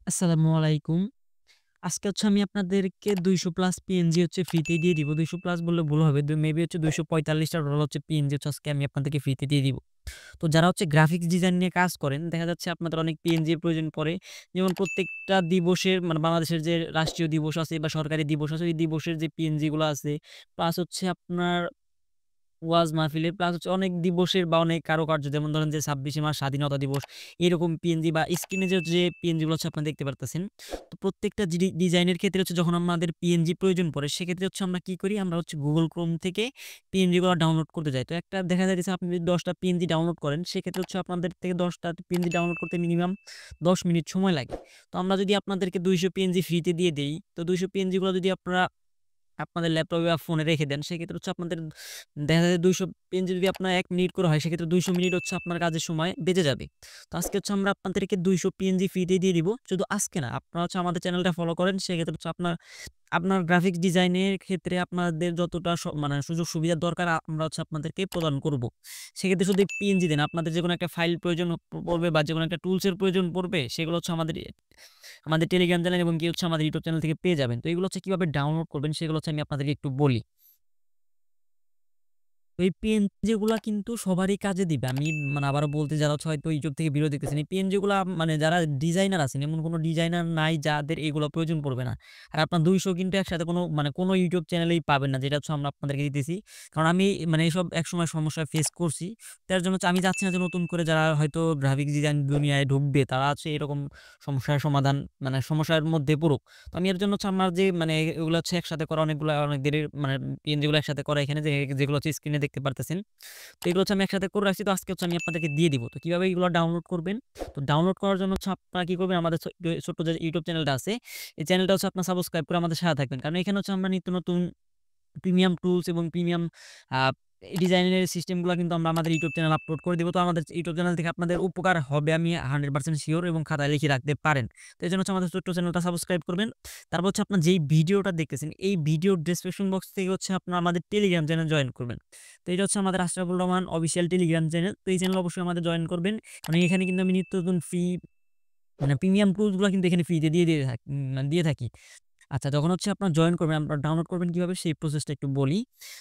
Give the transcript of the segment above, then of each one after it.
আসসালামু আলাইকুম। আজকে আমি আপনাদেরকে ২০০ প্লাস পিএনজি ফ্রিতে দিয়ে দিব। ২০০ প্লাস বললে ভুল হবে। মেবি ২৪৫ টা ডলার পিএনজি আজকে আমি আপনাদেরকে ফ্রিতে দিয়ে দিব। তো যারা গ্রাফিক্স ডিজাইন নিয়ে কাজ করেন, দেখা যাচ্ছে আপনাদের অনেক পিএনজি এর প্রয়োজন পড়ে। যেমন প্রত্যেকটা দিবসের মানে বাংলাদেশের যে রাষ্ট্রীয় দিবস আছে বা সরকারি দিবস আছে, ওই দিবসের যে পিএনজি গুলো আছে, প্লাস আপনার ওয়াজ মাহফিলের প্লাস অনেক দিবসের বা অনেক কারুকার্য, যেমন ধরেন যে ২৬শে মার্চ স্বাধীনতা দিবস, এরকম পিএনজি বা স্ক্রিনে যে পিএনজি গুলো আপনারা দেখতে পারতেছেন। তো প্রত্যেকটা ডিজাইনের ক্ষেত্রে যখন আমাদের পিএনজি প্রয়োজন পড়ে, সেক্ষেত্রে আমরা কি করি, আমরা Google Chrome থেকে পিএনজি গুলো ডাউনলোড করতে যাই। তো একটা দেখা যাচ্ছে আপনি যদি ১০ টা পিএনজি ডাউনলোড করেন, সেক্ষেত্রে আপনাদের থেকে ১০ টা পিএনজি ডাউনলোড করতে মিনিমাম ১০ মিনিট সময় লাগে। তো আমরা যদি আপনাদেরকে ২০০ পিএনজি ফ্রিতে দিয়ে দেই, তো ২০০ পিএনজি গুলো যদি আপনারা আপনাদের ল্যাপটপে বা ফোনে রেখে দেন, সেক্ষেত্রে আপনাদের দেখা যায় ২০০ পেন যদি আপনার ১ মিনিট করে হয়, সেক্ষেত্রে ২০০ মিনিট আপনার কাজের সময় বেঁচে যাবে। তো আজকে আমরা আপনাদেরকে ২০০ পিএনজি ফ্রিতে দিয়ে দিব। শুধু আজকে না, আপনারা আমাদের চ্যানেলটা ফলো করেন, সেক্ষেত্রে আপনার আপনার গ্রাফিক্স ডিজাইনের ক্ষেত্রে আপনাদের যতটা মানে সুযোগ সুবিধার দরকার আমরা আপনাদেরকে প্রদান করব। সেক্ষেত্রে শুধু পিএনজি দেন, আপনাদের যেকোনো একটা ফাইল প্রয়োজন পড়বে বা যেকোনো একটা টুলস এর প্রয়োজন পড়বে, সেগুলো আমাদের টেলিগ্রাম চ্যানেল এবং কি আমাদের ইউটিউব চ্যানেল থেকে পেয়ে যাবেন। তো এগুলো কিভাবে ডাউনলোড করবেন, সেগুলো আমি আপনাদেরকে একটু বলি। তো এই পিএনজি গুলা কিন্তু সবারই কাজে দিবে। আমি মানে আবারও বলতে, যারা হয়তো YouTube থেকে ভিডিও দেখতেছেন, এই পিএনজি গুলা মানে যারা ডিজাইনার আছেন, এমন কোন ডিজাইনার নাই যাদের এগুলো প্রয়োজন পড়বে না। আর আপনার ২০০ কিন্তু একসাথে কোন YouTube চ্যানেলেই পাবেন না, যেটা আমরা আপনাদেরকে দিতেছি। কারণ আমি মানে এসব একসময় সমস্যা ফেস করছি। তার জন্য আমি চাচ্ছি না যে নতুন করে যারা হয়তো গ্রাফিক্স ডিজাইন দুনিয়ায় ঢুকবে, তারা এরকম সমস্যার সমাধান মানে সমস্যার মধ্যে পড়ুক। তো আমি এর জন্য আমার যে মানে এগুলো একসাথে করা অনেক দেরির মানে পিএনজি গুলো একসাথে করা এখানে যেগুলো স্ক্রিনে দেখতে পারতেছেন। তো এগুলো আমি একসাথে করে রাখছি। তো আজকে আমি আপনাদেরকে দিয়ে দিব। তো কিভাবে এগুলো ডাউনলোড করবেন? তো ডাউনলোড করার জন্য আপনারা কি করবেন? আমাদের ছোট্ট যে ইউটিউব চ্যানেলটা আছে, এই চ্যানেলটা আপনারা সাবস্ক্রাইব করে আমাদের সাথে থাকবেন। কারণ এখানে আমরা নিত্য নতুন প্রিমিয়াম টুলস এবং প্রিমিয়াম আ ডিজাইনের সিস্টেমগুলা কিন্তু আমরা আমাদের ইউটিউব চ্যানেলে আপলোড করে দিব। তো আমাদের ইউটিউব চ্যানেল থেকে আপনাদের উপকার হবে, আমি 100% সিওর, এবং খাতায় লিখে রাখতে পারেন। তো এজন্য আমাদের ছোট্ট চ্যানেলটা সাবস্ক্রাইব করবেন। তারপর আপনার যেই ভিডিওটা দেখতেছেন, এই ভিডিওর ডেসক্রিপশন বক্স থেকে আপনার আমাদের টেলিগ্রাম চ্যানেল জয়েন করবেন। তো এটা আমাদের Ashraful Rahman official Telegram channel. তো এই চ্যানেলে অবশ্যই আমাদের জয়েন করবেন। মানে এখানে কিন্তু আমি নিত্য নতুন মানে প্রিমিয়াম টুলস গুলা কিন্তু এখানে ফ্রিতে দিয়ে থাকি। আচ্ছা, যখন আপনারা জয়েন করবেন, আপনারা ডাউনলোড করবেন কিভাবে সেই প্রসেসটা একটু বলি।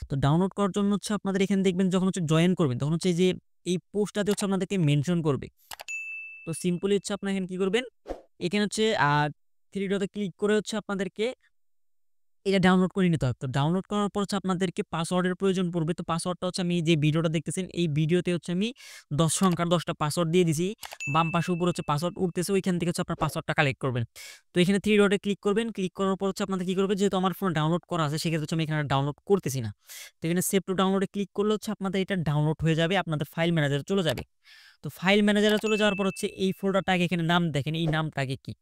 তো ডাউনলোড করার জন্য আপনাদের এখানে দেখবেন, যখন জয়েন করবেন, তখন এই যে এই পোস্টটাতে আপনাদেরকে মেনশন করবে। তো সিম্পলি আপনারা এখানে কি করবেন? এখানে 3 ডটে ক্লিক করে আপনাদেরকে এটা ডাউনলোড করে নিতে হবে। তো ডাউনলোড করার পর আপনাদেরকে পাসওয়ার্ডের প্রয়োজন পড়বে। তো পাসওয়ার্ডটা আমি যে ভিডিওটা দেখতেছেন, এই ভিডিওতে আমি ১০ সংখ্যার ১০ টা পাসওয়ার্ড দিয়ে দিছি। বাম পাশে উপরে পাসওয়ার্ড উঠতেছে, ওইখান থেকে আপনার পাসওয়ার্ডটা কালেক্ট করবেন। তো এখানে 3 ডটে ক্লিক করবেন। ক্লিক করার পর আপনাদের কি করবে, যেহেতু আমার ফোনে ডাউনলোড করা আছে, সেক্ষেত্রে আমি এখানে ডাউনলোড করতেছি না। তো এখানে সেভ টু ডাউনলোডে ক্লিক করলে আপনাদের এটা ডাউনলোড হয়ে যাবে, আপনাদের ফাইল ম্যানেজারে চলে যাবে। তো ফাইল ম্যানেজারে চলে যাওয়ার পর এই ফোল্ডারটাকে এখানে নাম দেখেন, এই নামটাকে কি?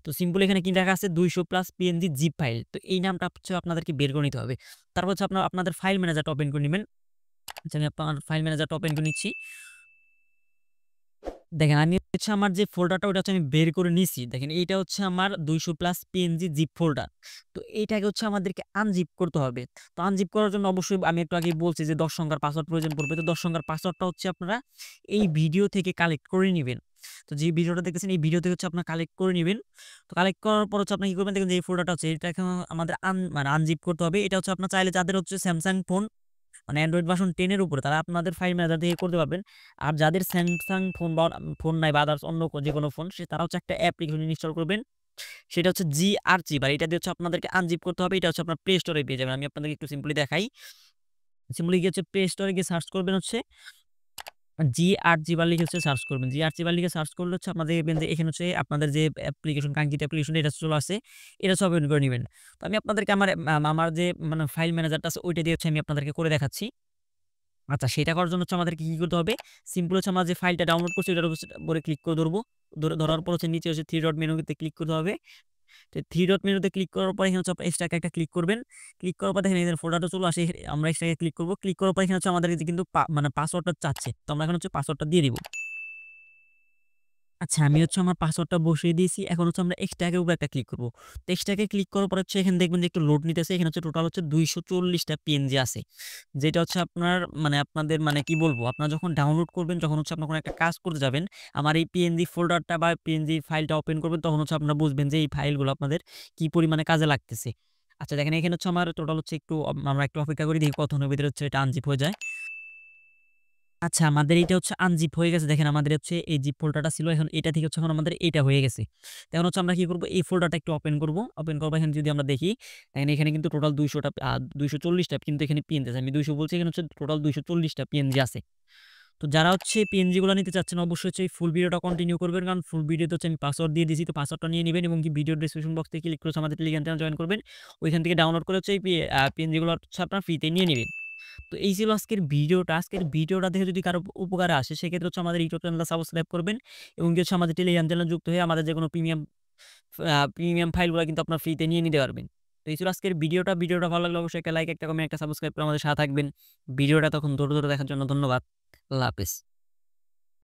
তো সিম্পল এখানে কি লেখা আছে, ২০০ প্লাস পিএনজি জিপ ফাইল। তো এই নামটা আপনাদেরকে বের করে নিতে হবে। তারপর আপনাদের ফাইল ম্যানেজারটা ওপেন করে নিবেন। আচ্ছা, আমি আপনার ফাইল ম্যানেজারটা ওপেন করে নিচ্ছি। দেখেন, আমি আমার যে ফোল্ডারটা, ওটা আমি বের করে নিছি। দেখেন, এইটা আমার ২০০ প্লাস পিএনজি জিপ ফোল্ডার। তো এইটাকে আমাদেরকে আনজিপ করতে হবে। তো আনজিপ করার জন্য অবশ্যই আমি একটু আগেই বলছি যে ১০ সংখ্যার পাসওয়ার্ড প্রয়োজন পড়বে। তো ১০ সংখ্যার পাসওয়ার্ডটা আপনারা এই ভিডিও থেকে কালেক্ট করে নিবেন। তো যে ভিডিওটা দেখতেছেন, এই ভিডিও থেকে আপনারা কালেক্ট করে নিবেন। তো কালেক্ট করার পর আপনি কি করবেন, দেখেন যে এই ফোল্ডারটা এটাকে আমাদের মানে আনজিপ করতে হবে। এটা আপনার চাইলে যাদের স্যামসাং ফোন মানে অ্যান্ড্রয়েড ভার্সন 10 এর উপরে, তারা আপনাদের ফাইল ম্যানেজার থেকে করতে পারবেন। আর যাদের স্যামসাং ফোন বা ফোন নাই বা আদার্স অন্য যেকোনো ফোন, তারা একটা অ্যাপ্লিকেশন ইনস্টল করবেন। সেটা জিআরচিবার। এটা দিয়ে আপনাদেরকে আনজিপ করতে হবে। এটা আপনার প্লে স্টোরে পেয়ে যাবেন। আমি আপনাদেরকে একটু সিম্পলি দেখাই। সিম্পলি গিয়ে প্লে স্টোরে গিয়ে সার্চ করবেন জিআরচিবার লিখে সার্চ করবেন। জিআরচিবার লিখে সার্চ করলে আপনাদের দেখবেন যে এখানে আপনাদের যে অ্যাপ্লিকেশন, কাঙ্ক্ষিত অ্যাপ্লিকেশন, এটা চলে আসে। এটা সব ওপেন করে নিবেন। তো আমি আপনাদেরকে আমার যে মানে ফাইল ম্যানেজারটা আছে, ওইটা দিয়ে আমি আপনাদেরকে করে দেখাচ্ছি। আচ্ছা, সেটা করার জন্য আমাদেরকে কি করতে হবে? সিম্পল আমরা যে ফাইলটা ডাউনলোড করছি, ওটার উপরে ক্লিক করে ধরবো। ধরার পর নিচে 3 ডট মেনুতে ক্লিক করতে হবে। তো 3 ডট মেনুতে ক্লিক করার পর এখানে আপনার এক্সট্রাকে একটা ক্লিক করবেন। ক্লিক করার পর দেখেন এখানে ফোল্ডারটা চলে আসে। আমরা এক্সট্রাকে ক্লিক করব। ক্লিক করার পর এখানে আমাদের কিন্তু মানে পাসওয়ার্ডটা চাচ্ছে। তো আমরা এখন পাসওয়ার্ডটা দিয়ে দিব। আচ্ছা, আমি হচ্ছে আমার পাসওয়ার্ডটা বসিয়ে দিয়েছি। এখন হচ্ছে আমরা এক্সট্রাক এর উপরে একটা ক্লিক করব। তো এক্সট্রাক এ ক্লিক করার পর হচ্ছে এখানে দেখবেন যে একটু লোড নিতেছে। এখানে হচ্ছে টোটাল হচ্ছে ২৪০ টা পিএনজি আছে। যেটা হচ্ছে আপনার মানে আপনাদের মানে কি বলবো? আপনারা যখন ডাউনলোড করবেন, যখন হচ্ছে আপনার কোনো একটা কাজ করতে যাবেন, আমার এই পিএনজি ফোল্ডারটা বা পিএনজি ফাইলটা ওপেন করবেন, তখন হচ্ছে আপনারা বুঝবেন যে এই ফাইলগুলো আপনাদের কি পরিমাণে কাজে লাগতেছে। আচ্ছা দেখেন এখানে হচ্ছে আমার টোটাল হচ্ছে একটু আমরা একটু অপেক্ষা করি দেখি কতক্ষণের ভিতরে হচ্ছে এটা আনজিপ হয়ে যায়। আচ্ছা, আমাদের এইটা হচ্ছে আনজিপ হয়ে গেছে। দেখেন আমাদের হচ্ছে এই জিপ ফোল্ডারটা ছিল। এখন এটা থেকে হচ্ছে এখন আমাদের এইটা হয়ে গেছে। তো এখন হচ্ছে আমরা কি করব? এই ফোল্ডারটা একটু ওপেন করব। ওপেন করব এখানে যদি আমরা দেখি, দেখেন এখানে কিন্তু টোটাল ২০০ টা ২৪০ টা কিন্তু এখানে পিএনজি আছে। আমি ২০০ বলছি, এখানে হচ্ছে টোটাল ২৪০ টা পিএনজি আছে। তো যারা হচ্ছে পিএনজি গুলা নিতে চাচ্ছেন অবশ্যই হচ্ছে এই ফুল ভিডিওটা কন্টিনিউ করবেন। কারণ ফুল ভিডিওতে হচ্ছে আমি পাসওয়ার্ড দিয়ে দিয়েছি। তো পাসওয়ার্ডটা নিয়ে নিবেন এবং কি ভিডিও ডেসক্রিপশন বক্স থেকে ক্লিক করে হচ্ছে আমাদের টেলিগ্রাম চ্যানেল জয়েন করবেন। ওইখান থেকে ডাউনলোড করে হচ্ছে এই পিএনজি গুলো হচ্ছে আপনারা ফ্রিতে নিয়ে নিবেন। তো এই ছিল আজকের ভিডিওটা। আজকের ভিডিওটা দেখে যদি কারো উপকারে আসে সেক্ষেত্রে হচ্ছে আমাদের ইউটিউব চ্যানেলটা সাবস্ক্রাইব করবেন এবং কি হচ্ছে আমাদের টেলিগ্রাম চ্যানেলে যুক্ত হয়ে আমাদের যেকোনো প্রিমিয়াম ফাইলগুলা কিন্তু আপনারা ফ্রিতে নিয়ে নিতে পারবেন। তো এই ছিল আজকের ভিডিওটা। ভিডিওটা ভালো লাগলে অবশ্যই একটা লাইক, একটা কমেন্ট, একটা সাবস্ক্রাইব করে আমাদের সাথে থাকবেন। ভিডিওটা তখন ধৈর্য ধরে দেখার জন্য ধন্যবাদ। আল্লাহ হাফেজ।